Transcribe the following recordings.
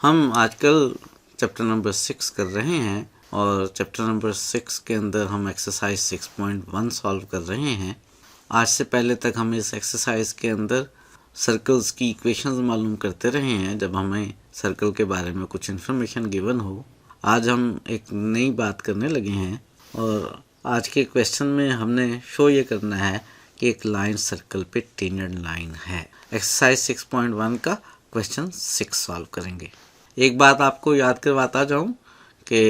हम आजकल chapter number 6 कर रहे हैं और चैप्टर नंबर 6 के अंदर हम एक्सरसाइज 6.1 सॉल्व कर रहे हैं। आज से पहले तक हम इस एक्सरसाइज के अंदर सर्कल्स की इक्वेशंस मालूम करते रहे हैं जब हमें सर्कल के बारे में कुछ इन्फॉर्मेशन गिवन हो। आज हम एक नई बात करने लगे हैं और आज के क्वेश्चन में हमने शो ये करना है कि एक लाइन सर्कल पे टेंजेंट लाइन है। एक्सरसाइज 6.1 का क्वेश्चन 6 सॉल्व करेंगे। एक बात आपको याद करवाता जाऊं कि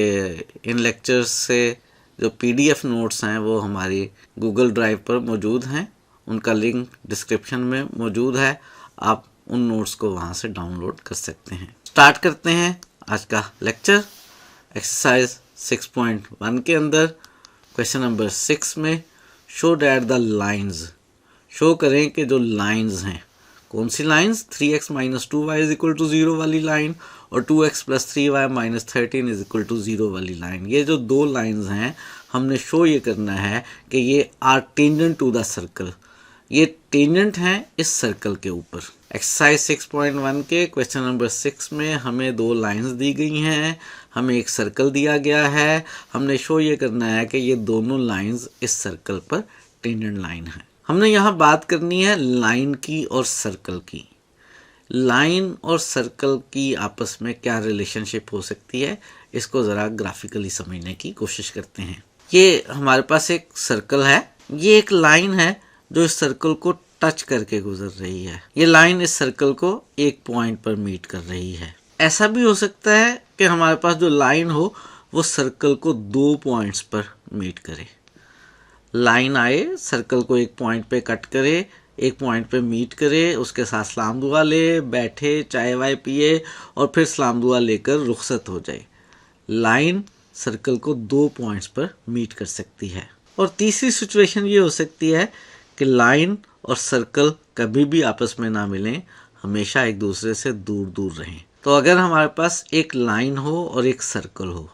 इन लेक्चर्स से जो पीडीएफ नोट्स हैं वो हमारी गूगल ड्राइव पर मौजूद हैं। उनका लिंक डिस्क्रिप्शन में मौजूद है, आप उन नोट्स को वहां से डाउनलोड कर सकते हैं। स्टार्ट करते हैं आज का लेक्चर। एक्सरसाइज 6.1 के अंदर क्वेश्चन नंबर 6 में show that the lines, show करें कि जो लाइंस हैं, कौन सी लाइंस, 3x - 2y = 0 वाली लाइन और 2x + 3y - 13 = 0 वाली लाइन। ये जो दो लाइंस हैं हमने शो ये करना है कि ये are tangent to the circle, ये टेंजेंट हैं इस सर्कल के ऊपर। एक्सरसाइज 6.1 के क्वेश्चन नंबर 6 में हमें दो लाइंस दी गई हैं, हमें एक सर्कल दिया गया है। हमने शो ये करना है कि ये दोनों लाइंस इस सर्कल पर टेंजेंट लाइन है। हमने यहाँ बात करनी है लाइन की और सर्कल की। लाइन और सर्कल की आपस में क्या रिलेशनशिप हो सकती है, इसको ज़रा ग्राफिकली समझने की कोशिश करते हैं। ये हमारे पास एक सर्कल है, ये एक लाइन है जो इस सर्कल को टच करके गुजर रही है। ये लाइन इस सर्कल को एक पॉइंट पर मीट कर रही है। ऐसा भी हो सकता है कि हमारे पास जो लाइन हो वो सर्कल को दो पॉइंट्स पर मीट करे। लाइन आए, सर्कल को एक पॉइंट पे कट करे, एक पॉइंट पे मीट करे, उसके साथ सलाम दुआ ले, बैठे, चाय वाय पिए और फिर सलाम दुआ लेकर रुखसत हो जाए। लाइन सर्कल को दो पॉइंट्स पर मीट कर सकती है। और तीसरी सिचुएशन ये हो सकती है कि लाइन और सर्कल कभी भी आपस में ना मिलें, हमेशा एक दूसरे से दूर दूर रहें। तो अगर हमारे पास एक लाइन हो और एक सर्कल हो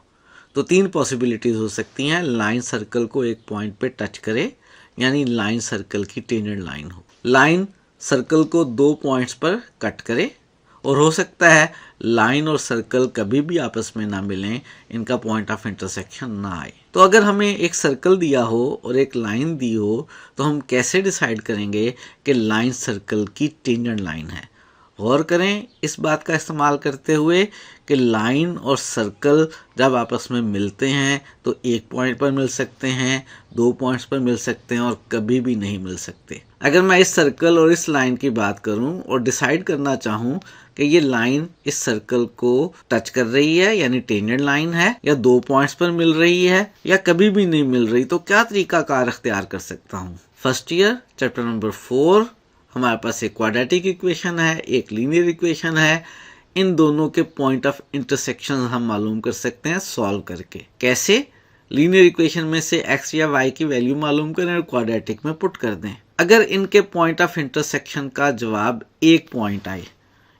तो तीन पॉसिबिलिटीज़ हो सकती हैं। लाइन सर्कल को एक पॉइंट पे टच करे, यानी लाइन सर्कल की टेंजेंट लाइन हो। लाइन सर्कल को दो पॉइंट्स पर कट करे, और हो सकता है लाइन और सर्कल कभी भी आपस में ना मिलें, इनका पॉइंट ऑफ इंटरसेक्शन ना आए। तो अगर हमें एक सर्कल दिया हो और एक लाइन दी हो तो हम कैसे डिसाइड करेंगे कि लाइन सर्कल की टेंजेंट लाइन है। गौर करें इस बात का इस्तेमाल करते हुए कि लाइन और सर्कल जब आपस में मिलते हैं तो एक पॉइंट पर मिल सकते हैं, दो पॉइंट्स पर मिल सकते हैं और कभी भी नहीं मिल सकते। अगर मैं इस सर्कल और इस लाइन की बात करूं और डिसाइड करना चाहूं कि ये लाइन इस सर्कल को टच कर रही है यानी टेंजेंट लाइन है, या दो पॉइंट्स पर मिल रही है, या कभी भी नहीं मिल रही, तो क्या तरीका कार अख्तियार कर सकता हूँ। फर्स्ट ईयर चैप्टर नंबर 4 हमारे पास एक क्वाड्रेटिक इक्वेशन है, एक लीनियर इक्वेशन है। इन दोनों के पॉइंट ऑफ इंटरसेक्शन हम मालूम कर सकते हैं सॉल्व करके। कैसे? लीनियर इक्वेशन में से x या y की वैल्यू मालूम करें और क्वाड्रेटिक में पुट कर दें। अगर इनके पॉइंट ऑफ इंटरसेक्शन का जवाब एक पॉइंट आए,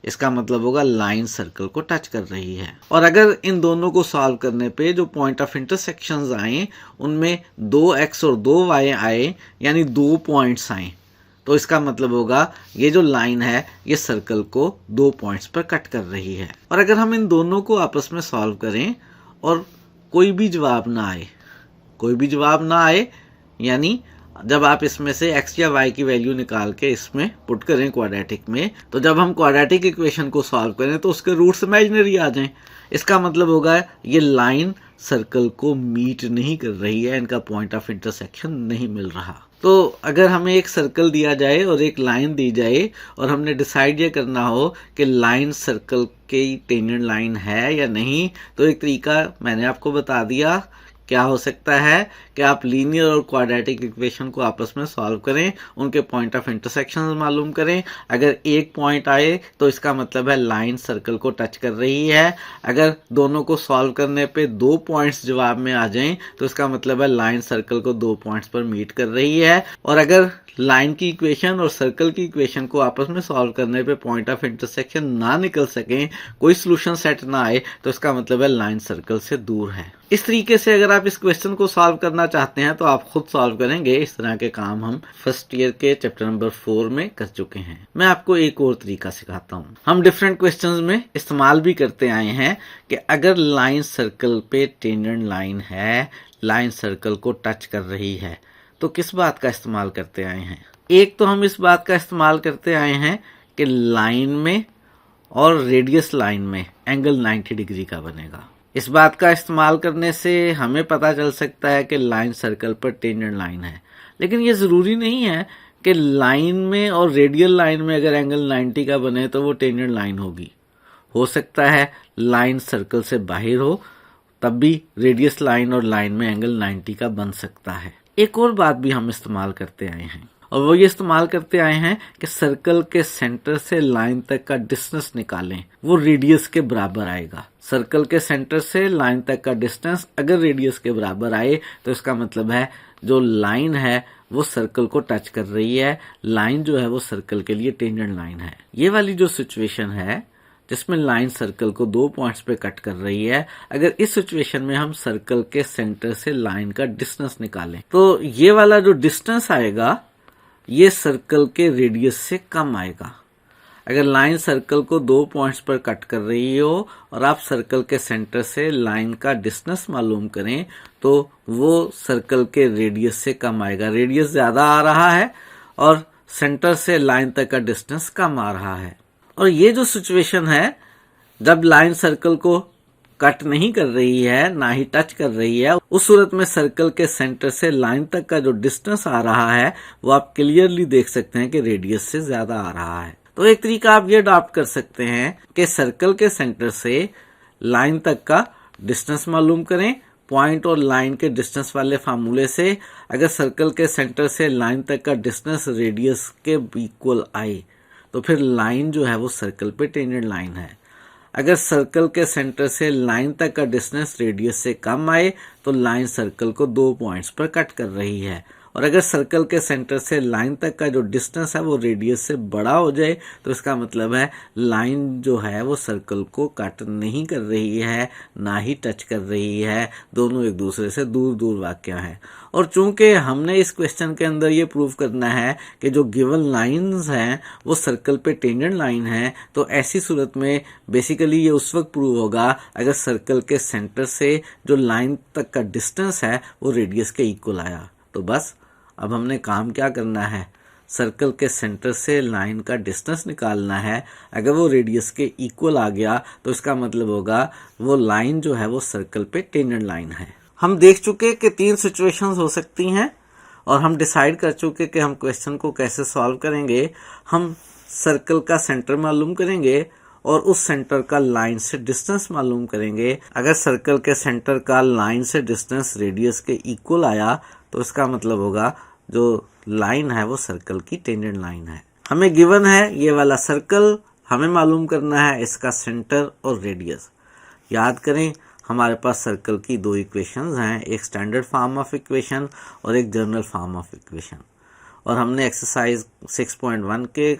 इसका मतलब होगा लाइन सर्कल को टच कर रही है। और अगर इन दोनों को सॉल्व करने पे जो पॉइंट ऑफ इंटरसेक्शंस आए उनमें 2x और 2y आए, यानी दो पॉइंट्स आए, तो इसका मतलब होगा ये जो लाइन है ये सर्कल को दो पॉइंट्स पर कट कर रही है। और अगर हम इन दोनों को आपस में सॉल्व करें और कोई भी जवाब ना आए, कोई भी जवाब ना आए, यानी जब आप इसमें से x या y की वैल्यू निकाल के इसमें पुट करें क्वाड्रेटिक में, तो जब हम क्वाड्रेटिक इक्वेशन को सॉल्व करें तो उसके रूट्स इमेजिनरी आ जाएं, इसका मतलब होगा ये लाइन सर्कल को मीट नहीं कर रही है, इनका पॉइंट ऑफ इंटरसेक्शन नहीं मिल रहा। तो अगर हमें एक सर्कल दिया जाए और एक लाइन दी जाए और हमने डिसाइड ये करना हो कि लाइन सर्कल की टेंजेंट लाइन है या नहीं, तो एक तरीका मैंने आपको बता दिया। क्या हो सकता है कि आप लीनियर और क्वाड्रेटिक इक्वेशन को आपस में सॉल्व करें, उनके पॉइंट ऑफ इंटरसेक्शन मालूम करें। अगर एक पॉइंट आए तो इसका मतलब है लाइन सर्कल को टच कर रही है। अगर दोनों को सॉल्व करने पे दो पॉइंट्स जवाब में आ जाएं तो इसका मतलब है लाइन सर्कल को दो पॉइंट्स पर मीट कर रही है। और अगर लाइन की इक्वेशन और सर्कल की इक्वेशन को आपस में सॉल्व करने पे पॉइंट ऑफ इंटरसेक्शन ना निकल सके, कोई सोल्यूशन सेट ना आए, तो इसका मतलब है लाइन सर्कल से दूर है। इस तरीके से अगर आप इस क्वेश्चन को सॉल्व करना चाहते हैं तो आप खुद सॉल्व करेंगे। इस तरह के काम हम फर्स्ट ईयर के चैप्टर नंबर 4 में कर चुके हैं। मैं आपको एक और तरीका सिखाता हूँ। हम डिफरेंट क्वेश्चंस में इस्तेमाल भी करते आए हैं कि अगर लाइन सर्कल पे टेंजेंट लाइन है, लाइन सर्कल को टच कर रही है, तो किस बात का इस्तेमाल करते आए हैं। एक तो हम इस बात का इस्तेमाल करते आए हैं कि लाइन में और रेडियस लाइन में एंगल 90 डिग्री का बनेगा। इस बात का इस्तेमाल करने से हमें पता चल सकता है कि लाइन सर्कल पर टेंजेंट लाइन है, लेकिन ये ज़रूरी नहीं है कि लाइन में और रेडियल लाइन में अगर एंगल 90 का बने तो वो टेंजेंट लाइन होगी। हो सकता है लाइन सर्कल से बाहर हो, तब भी रेडियस लाइन और लाइन में एंगल 90 का बन सकता है। एक और बात भी हम इस्तेमाल करते आए हैं, और वो ये इस्तेमाल करते आए हैं कि सर्कल के सेंटर से लाइन तक का डिस्टेंस निकालें, वो रेडियस के बराबर आएगा। सर्कल के सेंटर से लाइन तक का डिस्टेंस अगर रेडियस के बराबर आए तो इसका मतलब है जो लाइन है वो सर्कल को टच कर रही है, लाइन जो है वो सर्कल के लिए टेंजेंट लाइन है। ये वाली जो सिचुएशन है जिसमें लाइन सर्कल को 2 पॉइंट्स पे कट कर रही है, अगर इस सिचुएशन में हम सर्कल के सेंटर से लाइन का डिस्टेंस निकालें तो ये वाला जो डिस्टेंस आएगा ये सर्कल के रेडियस से कम आएगा। अगर लाइन सर्कल को 2 पॉइंट्स पर कट कर रही हो और आप सर्कल के सेंटर से लाइन का डिस्टेंस मालूम करें तो वो सर्कल के रेडियस से कम आएगा। रेडियस ज्यादा आ रहा है और सेंटर से लाइन तक का डिस्टेंस कम आ रहा है। और ये जो सिचुएशन है जब लाइन सर्कल को कट नहीं कर रही है, ना ही टच कर रही है, उस सूरत में सर्कल के सेंटर से लाइन तक का जो डिस्टेंस आ रहा है वो आप क्लियरली देख सकते हैं कि रेडियस से ज्यादा आ रहा है। तो एक तरीका आप ये अडॉप्ट कर सकते हैं कि सर्कल के सेंटर से लाइन तक का डिस्टेंस मालूम करें। पॉइंट और लाइन के डिस्टेंस वाले फार्मूले से अगर सर्कल के सेंटर से लाइन तक का डिस्टेंस रेडियस के इक्वल आए तो फिर लाइन जो है वो सर्कल पे टेंजेंट लाइन है। अगर सर्कल के सेंटर से लाइन तक का डिस्टेंस रेडियस से कम आए तो लाइन सर्कल को 2 पॉइंट्स पर कट कर रही है। और अगर सर्कल के सेंटर से लाइन तक का जो डिस्टेंस है वो रेडियस से बड़ा हो जाए तो इसका मतलब है लाइन जो है वो सर्कल को कट नहीं कर रही है, ना ही टच कर रही है, दोनों एक दूसरे से दूर दूर वाक़या है। और चूंकि हमने इस क्वेश्चन के अंदर ये प्रूव करना है कि जो गिवन लाइंस हैं वो सर्कल पे टेंजेंट लाइन है, तो ऐसी सूरत में बेसिकली ये उस वक्त प्रूव होगा अगर सर्कल के सेंटर से जो लाइन तक का डिस्टेंस है वो रेडियस के इक्वल आया। तो बस अब हमने काम क्या करना है, सर्कल के सेंटर से लाइन का डिस्टेंस निकालना है। अगर वो रेडियस के इक्वल आ गया तो इसका मतलब होगा वो लाइन जो है वो सर्कल पे टेंजेंट लाइन है। हम देख चुके कि 3 सिचुएशंस हो सकती हैं और हम डिसाइड कर चुके कि हम क्वेश्चन को कैसे सॉल्व करेंगे। हम सर्कल का सेंटर मालूम करेंगे और उस सेंटर का लाइन से डिस्टेंस मालूम करेंगे। अगर सर्कल के सेंटर का लाइन से डिस्टेंस रेडियस के इक्वल आया तो इसका मतलब होगा जो लाइन है वो सर्कल की टेंजेंट लाइन है। हमें गिवन है ये वाला सर्कल, हमें मालूम करना है इसका सेंटर और रेडियस। याद करें हमारे पास सर्कल की 2 इक्वेशंस हैं, एक स्टैंडर्ड फॉर्म ऑफ इक्वेशन और एक जनरल फॉर्म ऑफ इक्वेशन। और हमने एक्सरसाइज 6.1 के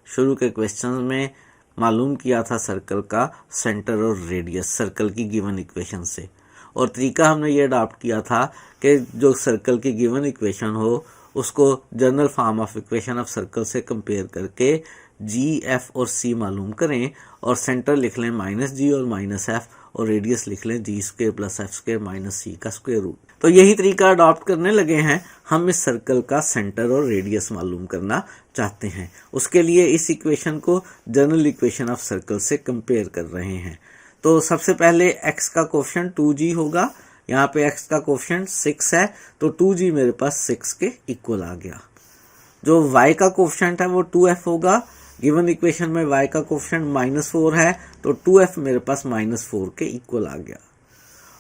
शुरू के क्वेश्चंस में मालूम किया था सर्कल का सेंटर और रेडियस सर्कल की गिवन इक्वेशन से। और तरीका हमने ये अडॉप्ट किया था कि जो सर्कल की गिवन इक्वेशन हो उसको general form of equation of circle से कंपेयर करके जी, एफ और सी मालूम करें और सेंटर लिख लें -g और -f और रेडियस लिख लें g² + f² - c का स्क्वायर रूट। तो यही तरीका अडॉप्ट करने लगे हैं। हम इस सर्कल का सेंटर और रेडियस मालूम करना चाहते हैं। उसके लिए इस इक्वेशन को जनरल इक्वेशन ऑफ सर्कल से कंपेयर कर रहे हैं। तो सबसे पहले x का कोफिशिएंट 2g होगा, यहाँ पे x का कोफिशिएंट 6 है तो 2g मेरे पास 6 के इक्वल आ गया। जो y का कोफिशिएंट है वो 2f होगा, गिवन इक्वेशन में y का कोफिशिएंट -4 है तो 2f मेरे पास -4 के इक्वल आ गया।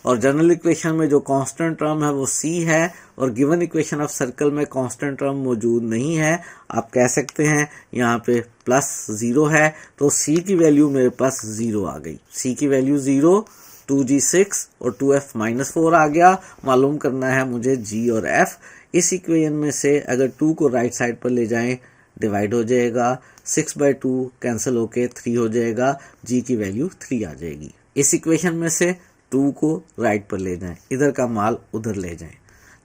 और जनरल इक्वेशन में जो कांस्टेंट टर्म है वो c है और गिवन इक्वेशन ऑफ सर्कल में कांस्टेंट टर्म मौजूद नहीं है। आप कह सकते हैं यहाँ पे +0 है तो c की वैल्यू मेरे पास 0 आ गई। c की वैल्यू 0, 2g 6 और 2f -4 आ गया। मालूम करना है मुझे g और f, इस इक्वेशन में से अगर 2 को राइट साइड पर ले जाएं डिवाइड हो जाएगा, 6/2 कैंसिल होके 3 हो जाएगा, g की वैल्यू 3 आ जाएगी। इस इक्वेशन में से 2 को राइट पर ले जाएं, इधर का माल उधर ले जाएं।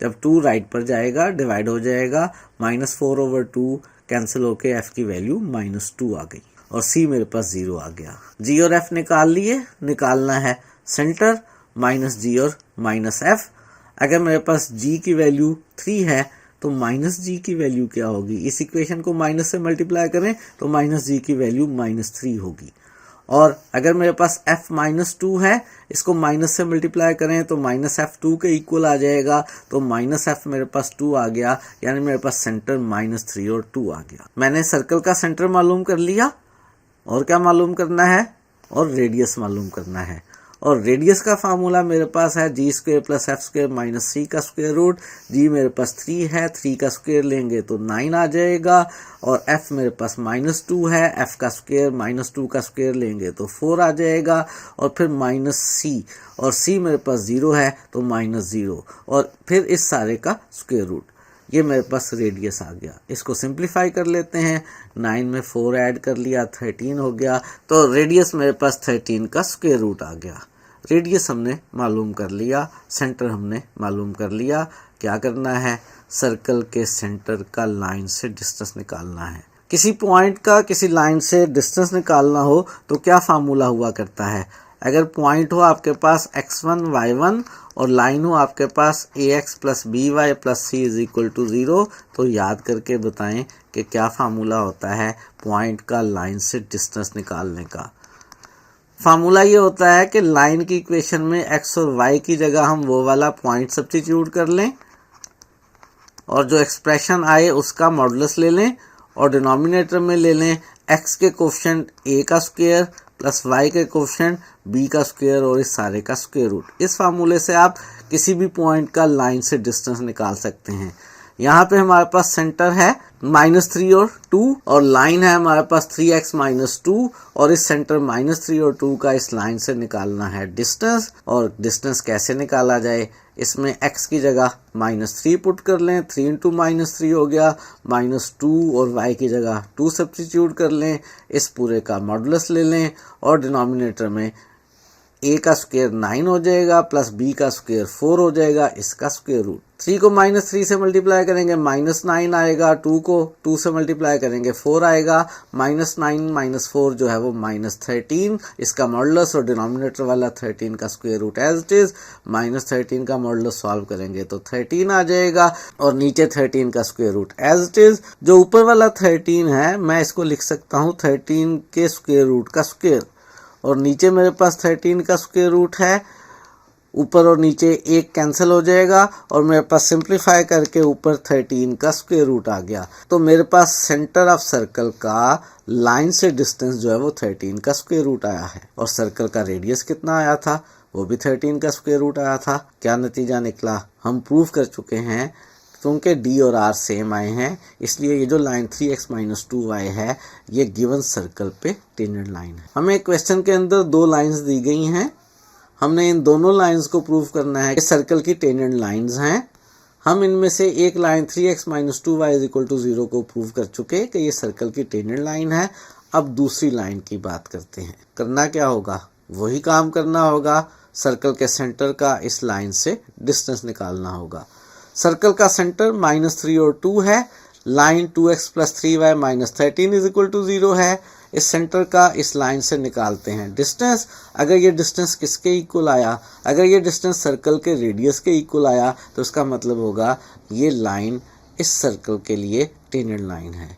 जब 2 राइट पर जाएगा डिवाइड हो जाएगा, -4/2 कैंसिल होके f की वैल्यू -2 आ गई और c मेरे पास 0 आ गया। g और f निकाल लिए, निकालना है सेंटर -g और -f। अगर मेरे पास g की वैल्यू 3 है तो -g की वैल्यू क्या होगी? इस इक्वेशन को माइनस से मल्टीप्लाई करें तो -g की वैल्यू -3 होगी। और अगर मेरे पास f -2 है, इसको माइनस से मल्टीप्लाई करें तो -f2 के इक्वल आ जाएगा, तो -f मेरे पास 2 आ गया, यानी मेरे पास सेंटर -3 और 2 आ गया। मैंने सर्कल का सेंटर मालूम कर लिया, और क्या मालूम करना है? और रेडियस मालूम करना है। और रेडियस का फार्मूला मेरे पास है g² + f² - c का स्क्वायर रूट। g मेरे पास 3 है, 3 का स्क्वायर लेंगे तो 9 आ जाएगा, और f मेरे पास -2 है, f का स्क्वायर -2 का स्क्वायर लेंगे तो 4 आ जाएगा, और फिर -c, और c मेरे पास 0 है तो -0, और फिर इस सारे का स्क्वायर रूट। ये मेरे पास रेडियस आ गया। इसको सिंप्लीफाई कर लेते हैं, 9 में 4 ऐड कर लिया, 13 हो गया, तो रेडियस मेरे पास 13 का स्क्वायर रूट आ गया। रेडियस हमने मालूम कर लिया, सेंटर हमने मालूम कर लिया। क्या करना है? सर्कल के सेंटर का लाइन से डिस्टेंस निकालना है। किसी पॉइंट का किसी लाइन से डिस्टेंस निकालना हो तो क्या फार्मूला हुआ करता है? अगर पॉइंट हो आपके पास x1 y1 और लाइन हो आपके पास ax + by + c = 0, तो याद करके बताएं कि क्या फार्मूला होता है पॉइंट का लाइन से डिस्टेंस निकालने का। फार्मूला ये होता है कि लाइन की इक्वेशन में x और y की जगह हम वो वाला पॉइंट सब्स्टिट्यूट कर लें, और जो एक्सप्रेशन आए उसका मॉडुलस ले लें, और डिनोमिनेटर में ले लें x के कोफिशिएंट a का स्क्वायर + y के कोफिशिएंट b का स्क्वायर और इस सारे का स्क्वायर रूट। इस फार्मूले से आप किसी भी पॉइंट का लाइन से डिस्टेंस निकाल सकते हैं। यहाँ पे हमारे पास सेंटर है -3 और 2, और लाइन है हमारे पास 3x - 2, और इस सेंटर -3 और 2 का इस लाइन से निकालना है डिस्टेंस। और डिस्टेंस कैसे निकाला जाए? इसमें x की जगह -3 पुट कर लें, 3 × -3 हो गया, -2, और y की जगह 2 सब्स्टिट्यूट कर लें, इस पूरे का मॉडुलस ले लें, और डिनोमिनेटर में a का स्क्वायर 9 हो जाएगा + b का स्क्वायर 4 हो जाएगा, इसका स्क्वायर रूट। 3 को -3 से मल्टीप्लाई करेंगे -9 आएगा, 2 को 2 से मल्टीप्लाई करेंगे 4 आएगा, -9 - 4 जो है वो -13, इसका मॉडुलस, और डिनोमिनेटर वाला 13 का square root as it is, -13 का मॉडुलस सॉल्व करेंगे तो 13 आ जाएगा, और नीचे 13 का square root as it is. जो ऊपर वाला 13 है मैं इसको लिख सकता हूँ 13 के स्क्वायर रूट का स्क्वायर, और नीचे मेरे पास 13 का स्क्वायर रूट है, ऊपर और नीचे एक कैंसिल हो जाएगा, और मेरे पास सिंप्लीफाई करके ऊपर 13 का स्क्वायर रूट आ गया। तो मेरे पास सेंटर ऑफ सर्कल का लाइन से डिस्टेंस जो है वो 13 का स्क्वायर रूट आया है, और सर्कल का रेडियस कितना आया था? वो भी 13 का स्क्वायर रूट आया था। क्या नतीजा निकला? हम प्रूव कर चुके हैं, क्योंकि d और r सेम आए हैं, इसलिए ये जो लाइन 3x - 2y है ये गिवन सर्कल पे टेंजेंट लाइन है। हमें क्वेश्चन के अंदर 2 लाइंस दी गई हैं, हमने इन दोनों लाइंस को प्रूव करना है कि सर्कल की टेंजेंट लाइंस हैं। हम इनमें से एक लाइन 3x - 2y = 0 को प्रूव कर चुके कि ये सर्कल की टेंजेंट लाइन है। अब दूसरी लाइन की बात करते हैं। करना क्या होगा? वही काम करना होगा, सर्कल के सेंटर का इस लाइन से डिस्टेंस निकालना होगा। सर्कल का सेंटर -3 और 2 है, लाइन 2x + 3y - 13 = 0 है। इस सेंटर का इस लाइन से निकालते हैं डिस्टेंस। अगर ये डिस्टेंस किसके इक्वल आया? अगर ये डिस्टेंस सर्कल के रेडियस के इक्वल आया तो इसका मतलब होगा ये लाइन इस सर्कल के लिए टेंजेंट लाइन है।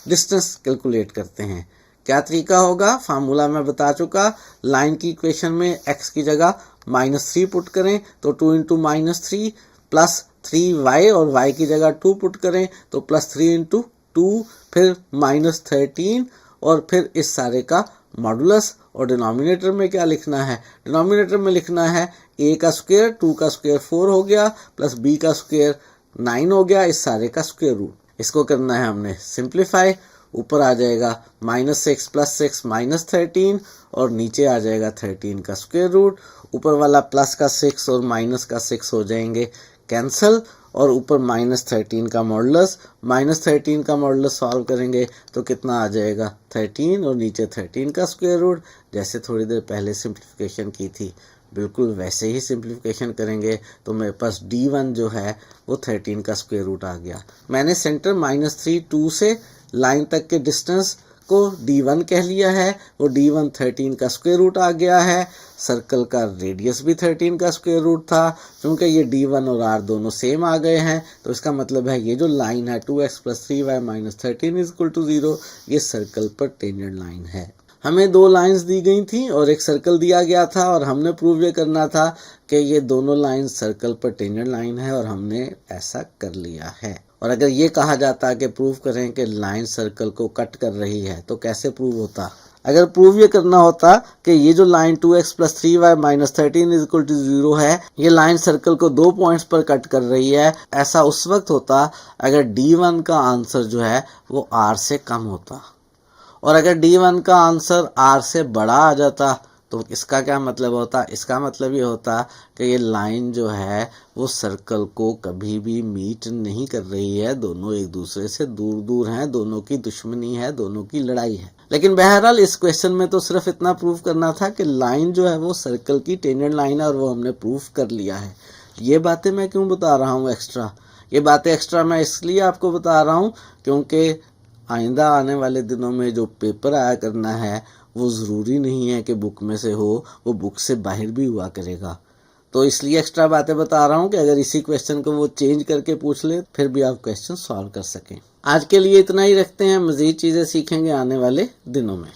डिस्टेंस कैलकुलेट करते हैं। क्या तरीका होगा? फार्मूला मैं बता चुका। लाइन की इक्वेशन में x की जगह -3 पुट करें तो 2 × -3 + 3y, और y की जगह 2 पुट करें तो +3 × 2, फिर -13, और फिर इस सारे का मॉडुलस। और डिनोमिनेटर में क्या लिखना है? डिनोमिनेटर में लिखना है a का स्क्वायर, 2 का स्क्वायर 4 हो गया, + b का स्क्वायर 9 हो गया, इस सारे का स्क्वायर रूट। इसको करना है हमने सिंप्लीफाई। ऊपर आ जाएगा -6 + 6 -13, और नीचे आ जाएगा 13 का स्क्वायर रूट। ऊपर वाला प्लस का 6 और माइनस का 6 हो जाएंगे कैंसल, और ऊपर -13 का मॉडुलस। -13 का मॉडुलस सॉल्व करेंगे तो कितना आ जाएगा 13 और नीचे 13 का स्क्वायर रूट। जैसे थोड़ी देर पहले सिंप्लीफिकेशन की थी बिल्कुल वैसे ही सिंप्लीफिकेशन करेंगे तो मेरे पास D1 जो है वो 13 का स्क्वायर रूट आ गया। मैंने सेंटर -3 2 से लाइन तक के डिस्टेंस को D1 कह लिया है। वो D1 13 का स्क्वायर रूट आ गया है। सर्कल का रेडियस भी 13 का स्क्वायर रूट था। क्योंकि ये D1 और R दोनों सेम आ गए हैं तो इसका मतलब है ये जो लाइन है 2x + 3y - 13 = 0 ये सर्कल पर टेंजेंट लाइन है। हमें दो लाइंस दी गई थी और एक सर्कल दिया गया था और हमने प्रूव ये करना था कि ये दोनों लाइन सर्कल पर टेंजेंट लाइन है और हमने ऐसा कर लिया है। और अगर ये कहा जाता कि प्रूव करें कि लाइन सर्कल को कट कर रही है तो कैसे प्रूव होता? अगर प्रूव ये करना होता कि ये जो लाइन 2x + 3y - 13 = 0 है ये लाइन सर्कल को 2 पॉइंट्स पर कट कर रही है, ऐसा उस वक्त होता अगर D1 का आंसर जो है वो R से कम होता। और अगर D1 का आंसर R से बड़ा आ जाता तो इसका क्या मतलब होता? इसका मतलब ये होता कि ये लाइन जो है वो सर्कल को कभी भी मीट नहीं कर रही है, दोनों एक दूसरे से दूर दूर हैं, दोनों की दुश्मनी है, दोनों की लड़ाई है। लेकिन बहरहाल इस क्वेश्चन में तो सिर्फ इतना प्रूव करना था कि लाइन जो है वो सर्कल की टेंजेंट लाइन है और वो हमने प्रूफ कर लिया है। ये बातें मैं क्यों बता रहा हूँ एक्स्ट्रा? ये बातें एक्स्ट्रा मैं इसलिए आपको बता रहा हूँ क्योंकि आइंदा आने वाले दिनों में जो पेपर आया करना है वो ज़रूरी नहीं है कि बुक में से हो, वो बुक से बाहर भी हुआ करेगा। तो इसलिए एक्स्ट्रा बातें बता रहा हूँ कि अगर इसी क्वेश्चन को वो चेंज करके पूछ ले फिर भी आप क्वेश्चन सॉल्व कर सकें। आज के लिए इतना ही रखते हैं, मज़ीद चीज़ें सीखेंगे आने वाले दिनों में।